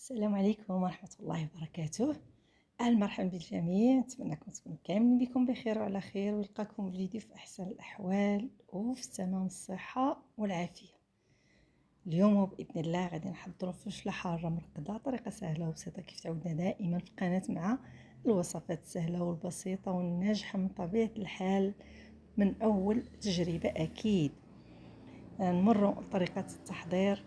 السلام عليكم ورحمة الله وبركاته. أهلا مرحبا بالجميع، نتمنىكم تكونوا كاملين بكم بخير وعلى خير، ولقاكم فيديو في أحسن الأحوال وفي تمام الصحة والعافية. اليوم بإذن الله غادي نحضروا فلفلة حارة مرقدة، طريقة سهلة وبسيطة كيف تعودنا دائما في القناة، مع الوصفات السهلة والبسيطة والناجحة من طبيعة الحال من أول تجربة. أكيد نمروا طريقة التحضير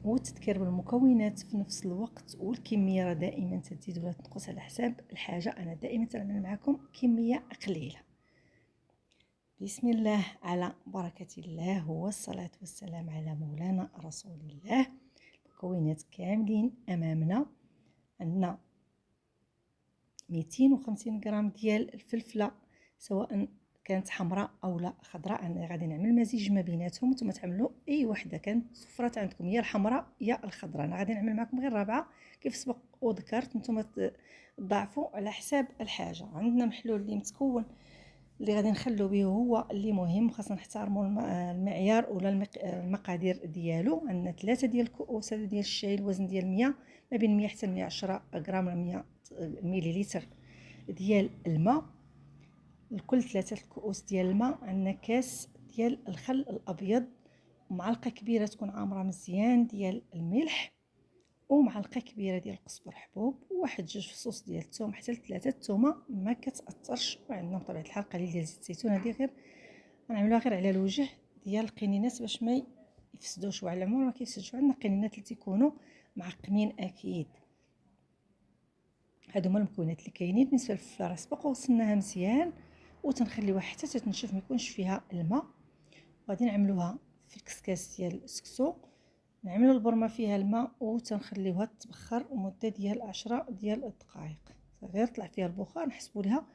وتذكير بالمكونات في نفس الوقت، والكميه راه دائما تزيد ولا تنقص على حساب الحاجه. انا دائما تعمل معكم كميه قليله. بسم الله على بركه الله والصلاه والسلام على مولانا رسول الله. المكونات كاملين امامنا. عندنا 250 غرام ديال الفلفله، سواء كانت حمراء او لا خضراء. انا غادي نعمل مزيج ما بيناتهم، نتوما تعملوا اي وحده كانت صفرات عندكم، يا الحمراء يا الخضراء. انا غادي نعمل معكم غير الرابعه كيف سبق وذكرت، نتوما تضاعفوا على حساب الحاجه. عندنا محلول اللي متكون اللي غادي نخلو به هو اللي مهم، خاصنا نحترموا المعيار ولا المقادير ديالو. عندنا 3 ديال الكؤوس ديال الشاي، الوزن ديال 100 ما بين 100 حتى 110 غرام ولا 100 مليلتر ديال الماء. لكل 3 الكؤوس ديال الماء عندنا كاس ديال الخل الابيض، ومعلقه كبيره تكون عامره مزيان ديال الملح، ومعلقه كبيره ديال القزبر حبوب، وواحد 2 فصوص ديال الثوم حتى ل3 الثومه ما كتاثرش. وعندنا بطبيعه الحال قليل ديال زيت الزيتون، هذه غير غنعملوها غير على الوجه ديال القنينات باش ما يفسدوش، وعلى العموم ما كيفسدوش. عندنا قنينات اللي تيكونوا معقمين اكيد. هادو هما المكونات اللي كاينين. بالنسبه للفلفله راه سبق وغسلناها مزيان وتنخليوها حتى تنشف، ما يكونش فيها الماء. غادي نعملوها في الكسكاس ديال السكسو، نعملوا البرمه فيها الماء وتنخليوها تبخر مده ديال 10 ديال الدقائق. غير طلع فيها البخار نحسبوا لها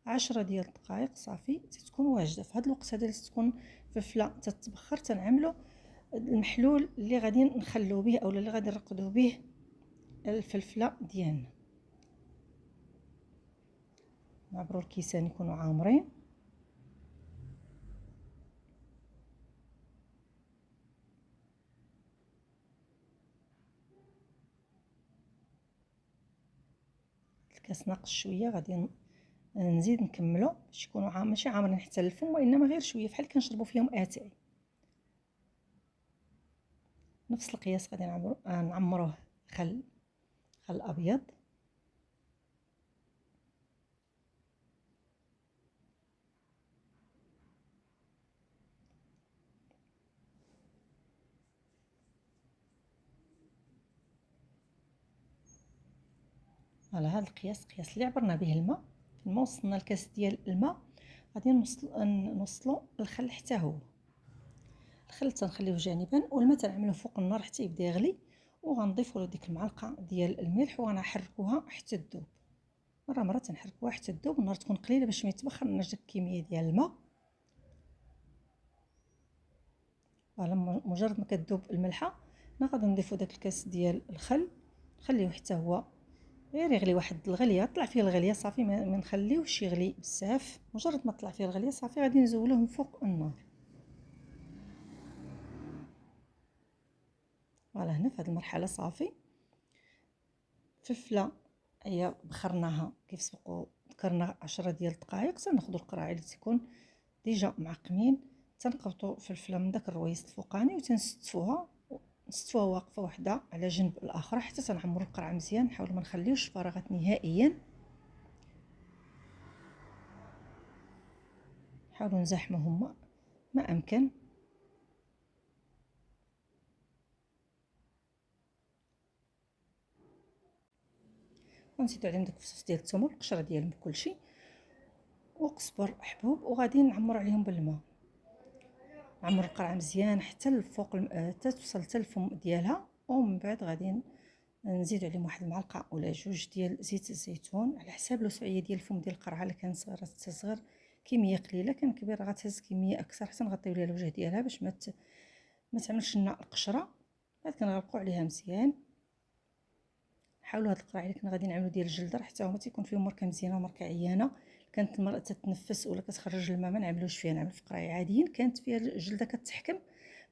10 ديال الدقائق صافي تتكون واجده. في هذا الوقت هذا اللي تكون الفلفله تتبخر، تنعملوا المحلول اللي غادي نخلو به او اللي غادي نرقدوا به الفلفله ديالنا. نعبروا الكيسان يكونوا عامرين. الكاس ناقص شويه، غادي نزيد نكملو باش يكونوا ماشي عامرين حتى الفم، وانما غير شويه بحال كنشربوا فيهم اتاي. نفس القياس غادي نعمروه خل ابيض. على هذا القياس، القياس اللي عبرنا به الماء. لما وصلنا الكاس ديال الماء غادي نوصلوا الخل حتى هو. الخل تنخليوه جانبا، والماء تنعملوه فوق النار حتى يبدا يغلي، وغنضيفوا له ديك المعلقه ديال الملح وغنحركوها حتى تذوب. مره تنحركوها حتى تذوب، النار تكون قليله باش ما يتبخرناش ديك الكميه ديال الماء. مجرد ما كتذوب الملحه غادي نضيفوا داك الكاس ديال الخل، نخليوه حتى هو غير يغلي واحد الغليه. طلع فيه الغليه صافي، ما نخليوش يغلي بزاف. مجرد ما طلع فيه الغليه صافي غادي نزولوه من فوق النار. فوالا هنا في هذه المرحله صافي الفلفله هي بخرناها كيف سبق ذكرنا 10 ديال الدقائق. تناخذوا القراعي اللي تكون ديجا معقمين، تنقبطوا الفلفله من داك الرويس الفوقاني وتنستفوها واقفه وحده على جنب الاخر حتى تنعمروا القرعه مزيان. نحاول ما نخليوش فراغات نهائيا، نحاولوا نزاحموهم ما امكن. ونزيدو عليهم داك الفصوص ديال الثوم والقشره ديالهم بكلشي، وقزبر حبوب، وغادي نعمر عليهم بالماء. نعمر القرعه مزيان حتى الفوق، حتى توصل حتى الفم ديالها. ومن بعد غادي نزيد عليهم واحد المعلقه ولا جوج ديال زيت الزيتون على حساب الوسعيه ديال الفم ديال القرعه. اللي كان صغيره تصغر كميه قليله، كان كبير غتهز كميه اكثر حتى نغطيو ليها الوجه ديالها باش ما تعملش لنا القشره. بعد كنغلقوا عليها مزيان. حاولوا هاد القرعه اللي كنا غادي نعملو ديال الجلدر حتى هما تيكون فيهم مركه مزيانه ومركه عيانه. كانت المراه تتنفس ولا كتخرج الماء ما نعملوش فيها، نعمل في قراعي عاديين كانت فيها الجلده كتحكم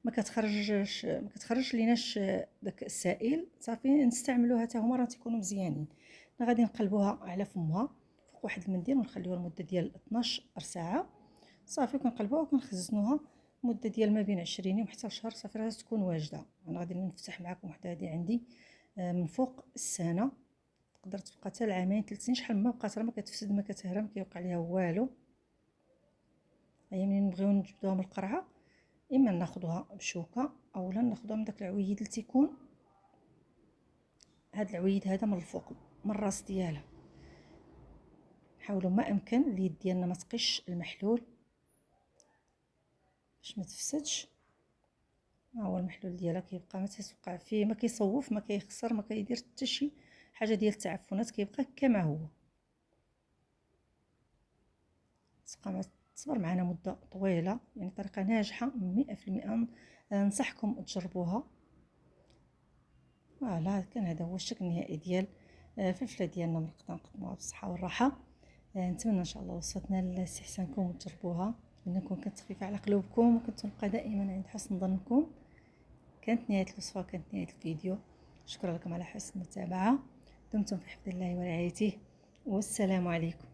ما كتخرج ليناش داك السائل، صافي نستعملوها حتى هما راه تيكونوا مزيانين. غادي نقلبوها على فمها فوق واحد المنديل ونخليوها لمده ديال 12 ساعه. صافي كنقلبوها وكنخزنوها مده ديال ما بين 20 يوم حتى لشهر. صافي راه تكون واجده. انا غادي نفتح معكم وحده هذه عندي من فوق السنه، تقدر تبقى حتى العامين 3 سنين، شحال ما بقات راه ما كتفسد ما كتهرى ما كيوقع ليها والو. هي منين نبغيو نجبدوها من القرعه اما ناخذوها بشوكه اولا ناخذوها من داك العويد اللي تيكون هاد العويد هذا من الفوق من الراس ديالها. حاولوا ما امكن اليد ديالنا ما تقش المحلول باش ما تفسدش. ها هو المحلول ديالها كيبقى ما تيوقع فيه، ما كيصوف ما كيخسر ما كيدير حتى شي حاجه ديال التعفنات، كيبقى كما هو. تبقى تصبر معنا مده طويله، يعني طريقه ناجحه 100%. ننصحكم تجربوها. فوالا كان هذا هو الشكل النهائي ديال الفلفله ديالنا مرقطه، نقدموها بالصحه والراحه. نتمنى ان شاء الله وصلتنا لاستحسانكم وتجربوها. نتمنى نكون كنت خفيفه على قلوبكم وكنت نبقى دائما عند حسن ظنكم. كانت نهايه الوصفه، كانت نهايه الفيديو. شكرا لكم على حسن المتابعه. دمتم في حفظ الله ورعايته، والسلام عليكم.